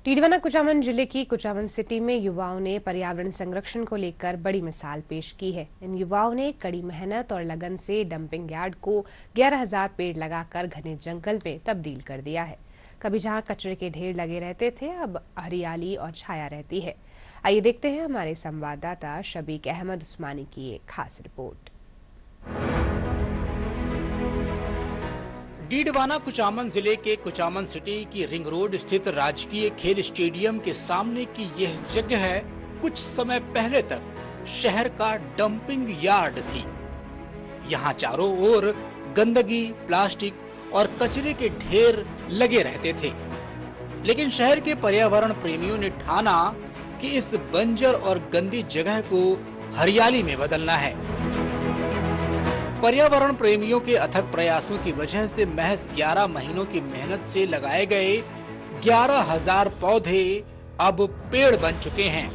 टिडवाना कुचामन जिले की कुचामन सिटी में युवाओं ने पर्यावरण संरक्षण को लेकर बड़ी मिसाल पेश की है। इन युवाओं ने कड़ी मेहनत और लगन से डंपिंग यार्ड को 11,000 पेड़ लगाकर घने जंगल में तब्दील कर दिया है। कभी जहां कचरे के ढेर लगे रहते थे, अब हरियाली और छाया रहती है। आइए देखते हैं हमारे संवाददाता शबीक अहमद उस्मानी की एक खास रिपोर्ट। डीडवाना कुचामन जिले के कुचामन सिटी की रिंग रोड स्थित राजकीय खेल स्टेडियम के सामने की यह जगह कुछ समय पहले तक शहर का डंपिंग यार्ड थी। यहाँ चारों ओर गंदगी, प्लास्टिक और कचरे के ढेर लगे रहते थे, लेकिन शहर के पर्यावरण प्रेमियों ने ठाना कि इस बंजर और गंदी जगह को हरियाली में बदलना है। पर्यावरण प्रेमियों के अथक प्रयासों की वजह से महज 11 महीनों की मेहनत से लगाए गए 11,000 पौधे अब पेड़ बन चुके हैं।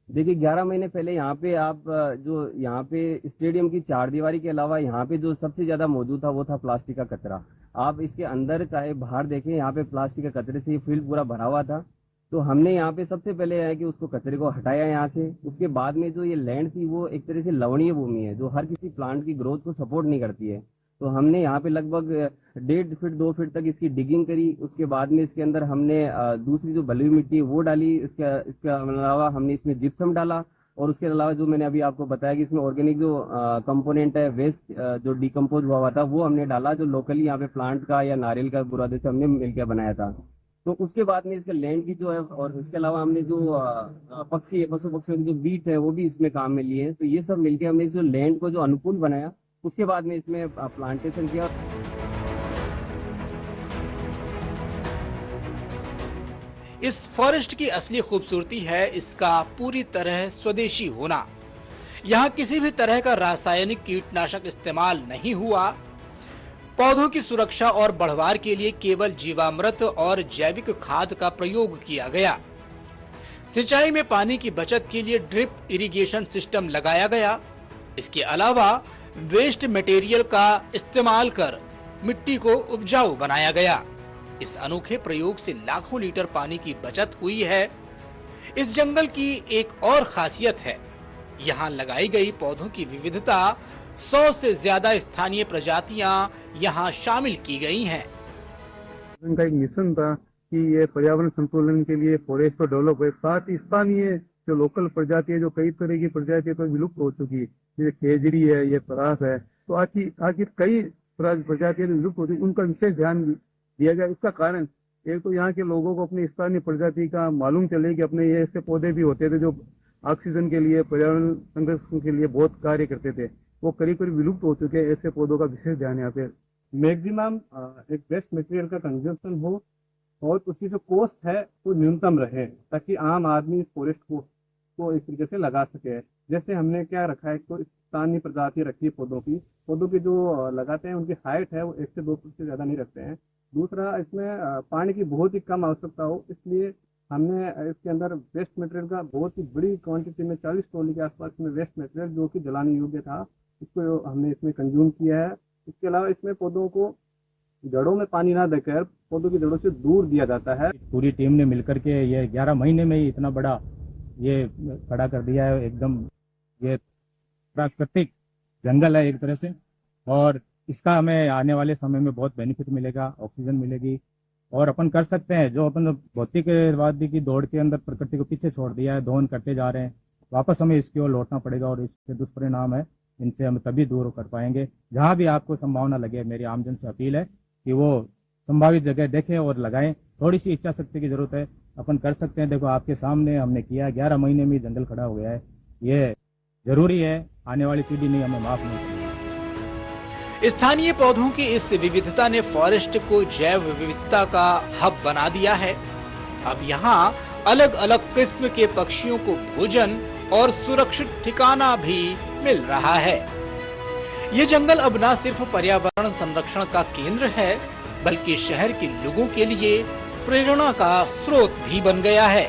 देखिए 11 महीने पहले यहाँ पे आप जो यहाँ पे स्टेडियम की चारदीवारी के अलावा यहाँ पे जो सबसे ज्यादा मौजूद था वो था प्लास्टिक का कचरा। आप इसके अंदर चाहे बाहर देखें, यहाँ पे प्लास्टिक के कचरे से ये फील्ड पूरा भरा हुआ था। तो हमने यहाँ पे सबसे पहले है कि उसको कचरे को हटाया यहाँ से। उसके बाद में जो ये लैंड थी वो एक तरह से लवणीय भूमि है जो हर किसी प्लांट की ग्रोथ को सपोर्ट नहीं करती है। तो हमने यहाँ पे लगभग 1.5 फीट 2 फीट तक इसकी डिगिंग करी। उसके बाद में इसके अंदर हमने दूसरी जो बलुई मिट्टी वो डाली। इसके अलावा हमने इसमें जिप्सम डाला और उसके अलावा जो मैंने अभी आपको बताया कि इसमें ऑर्गेनिक जो कंपोनेंट है, वेस्ट जो डिकम्पोज हुआ था वो हमने डाला, जो लोकली यहाँ पे प्लांट का या नारियल का बुरादे से हमने मिलकर बनाया था। तो उसके बाद में इसके लैंड की जो है और इसके अलावा हमने जो पशु पक्षियों की जो बीट है वो भी इसमें काम में लिए हैं। तो ये सब मिलके हमने जो लैंड को जो अनुकूल बनाया, उसके बाद में इसमें प्लांटेशन किया। इस फॉरेस्ट की असली खूबसूरती है इसका पूरी तरह स्वदेशी होना। यहाँ किसी भी तरह का रासायनिक कीटनाशक इस्तेमाल नहीं हुआ। पौधों की सुरक्षा और बढ़वार के लिए केवल जीवामृत और जैविक खाद का प्रयोग किया गया। सिंचाई में पानी की बचत के लिए ड्रिप इरिगेशन सिस्टम लगाया गया। इसके अलावा वेस्ट मटेरियल का इस्तेमाल कर मिट्टी को उपजाऊ बनाया गया। इस अनोखे प्रयोग से लाखों लीटर पानी की बचत हुई है। इस जंगल की एक और खासियत है, यहाँ लगाई गई पौधों की विविधता। 100 से ज्यादा स्थानीय प्रजातियां यहाँ शामिल की गई हैं। उनका एक मिशन था कि ये पर्यावरण संतुलन के लिए फॉरेस्ट को डेवलप है, साथ ही स्थानीय जो लोकल प्रजाति है, जो कई तरह की प्रजातियां तो विलुप्त हो चुकी है, जैसे खेजड़ी है, ये परास है, तो आखिर कई प्रजातियां विलुप्त होती, उनका विशेष ध्यान दिया गया। इसका कारण एक तो यहाँ के लोगों को अपनी स्थानीय प्रजाति का मालूम चले कि अपने ये ऐसे पौधे भी होते थे जो ऑक्सीजन के लिए, पर्यावरण संरक्षण के लिए बहुत कार्य करते थे, वो करीब विलुप्त हो चुके हैं। ऐसे पौधों का विशेष ध्यान यहाँ पे। मैक्सिमम एक वेस्ट मटेरियल का कंजम्पशन हो और उसकी जो कॉस्ट है वो न्यूनतम रहे, ताकि आम आदमी इस फॉरेस्ट को इस तरीके से लगा सके। जैसे हमने क्या रखा है, तो स्थानीय प्रजाति रखी है पौधों की जो लगाते हैं उनकी हाइट है वो 1 से 2 फुट से ज्यादा नहीं रखते हैं। दूसरा, इसमें पानी की बहुत ही कम आवश्यकता हो, इसलिए हमने इसके अंदर वेस्ट मटेरियल का बहुत ही बड़ी क्वांटिटी में 40 ट्रॉली के आसपास में वेस्ट मटेरियल जो कि जलाने योग्य था, इसको हमने इसमें कंज्यूम किया है। इसके अलावा इसमें पौधों को जड़ों में पानी ना देकर पौधों की जड़ों से दूर दिया जाता है। पूरी टीम ने मिलकर के ये 11 महीने में ही इतना बड़ा ये खड़ा कर दिया है। एकदम ये प्राकृतिक जंगल है एक तरह से, और इसका हमें आने वाले समय में बहुत बेनिफिट मिलेगा, ऑक्सीजन मिलेगी और अपन कर सकते हैं जो अपन भौतिकवादी की दौड़ के अंदर प्रकृति को पीछे छोड़ दिया है, दोहन करते जा रहे हैं, वापस हमें इसकी ओर लौटना पड़ेगा और इसके दुष्परिणाम है, इनसे हम तभी दूर कर पाएंगे। जहां भी आपको संभावना लगे, मेरी आमजन से अपील है कि वो संभावित जगह देखें और लगाएं। थोड़ी सी इच्छा शक्ति की जरूरत है, अपन कर सकते हैं। देखो आपके सामने हमने किया, 11 महीने में जंगल खड़ा हो गया है। ये जरूरी है, आने वाली पीढ़ी नहीं हमें माफ नहीं करेगी। स्थानीय पौधों की इस विविधता ने फॉरेस्ट को जैव विविधता का हब बना दिया है। अब यहाँ अलग अलग किस्म के पक्षियों को भोजन और सुरक्षित ठिकाना भी मिल रहा है। ये जंगल अब न सिर्फ पर्यावरण संरक्षण का केंद्र है, बल्कि शहर के लोगों के लिए प्रेरणा का स्रोत भी बन गया है।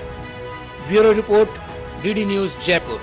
Bureau report, DD news, Jaipur.